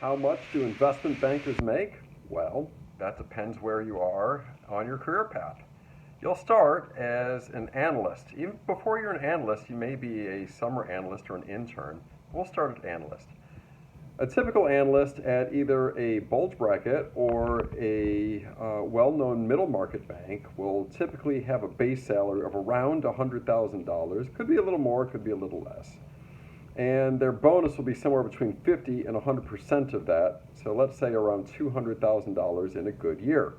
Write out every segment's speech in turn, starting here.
How much do investment bankers make? Well, that depends where you are on your career path. You'll start as an analyst. Even before you're an analyst, you may be a summer analyst or an intern. We'll start at analyst. A typical analyst at either a bulge bracket or a well-known middle market bank will typically have a base salary of around $100,000. Could be a little more, could be a little less. And their bonus will be somewhere between 50 and 100% of that. So let's say around $200,000 in a good year.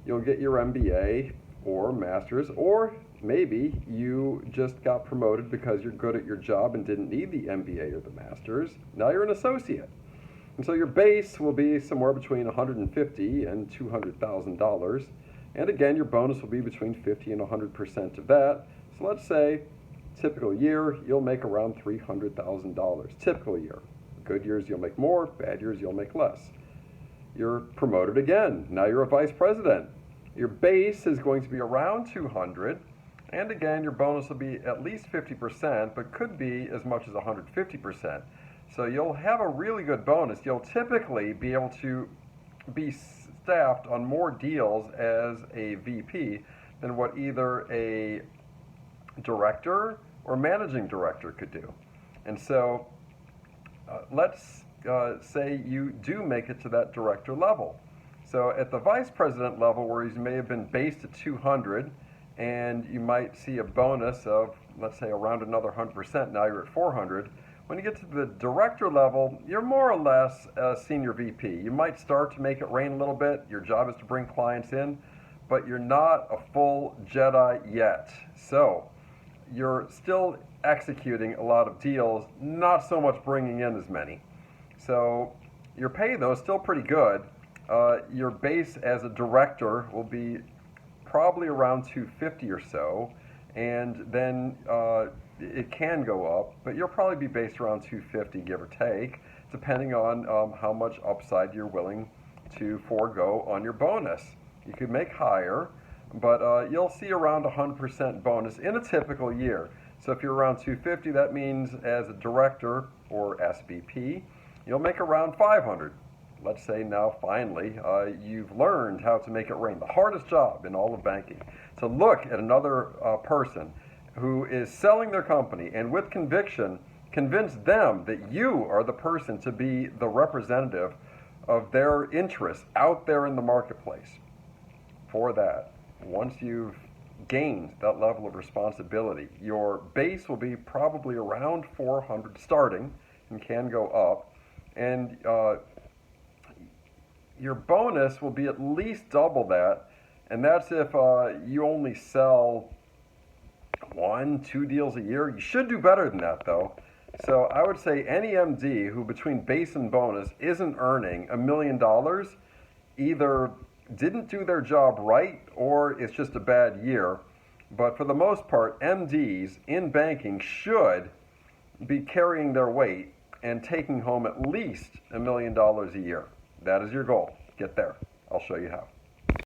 You'll get your MBA or master's, or maybe you just got promoted because you're good at your job and didn't need the MBA or the master's. Now you're an associate. And so your base will be somewhere between $150,000 and $200,000. And again, your bonus will be between 50 and 100% of that. So let's say typical year, you'll make around $300,000. Typical year. Good years, you'll make more. Bad years, you'll make less. You're promoted again. Now you're a vice president. Your base is going to be around 200, and again, your bonus will be at least 50%, but could be as much as 150%. So you'll have a really good bonus. You'll typically be able to be staffed on more deals as a VP than what either a director or managing director could do. And so let's say you do make it to that director level. So at the vice president level, where you may have been based at 200 and you might see a bonus of, let's say, around another 100%, now you're at 400. When you get to the director level, you're more or less a senior VP. You might start to make it rain a little bit. Your job is to bring clients in, but you're not a full Jedi yet. So you're still executing a lot of deals, not so much bringing in as many. So your pay, though, is still pretty good. Your base as a director will be probably around 250 or so, and then it can go up, but you'll probably be based around 250, give or take, depending on how much upside you're willing to forego on your bonus. You could make higher, but you'll see around 100% bonus in a typical year. So if you're around 250, that means as a director or SVP, you'll make around 500. Let's say now finally you've learned how to make it rain. The hardest job in all of banking, to look at another person who is selling their company and with conviction convince them that you are the person to be the representative of their interests out there in the marketplace. For that, once you've gained that level of responsibility, your base will be probably around 400 starting and can go up, and your bonus will be at least double that, and that's if you only sell 1-2 deals a year. You should do better than that, though. So I would say any MD who between base and bonus isn't earning $1 million either didn't do their job right or it's just a bad year. But for the most part, MDs in banking should be carrying their weight and taking home at least $1 million a year. That is your goal. Get there. I'll show you how.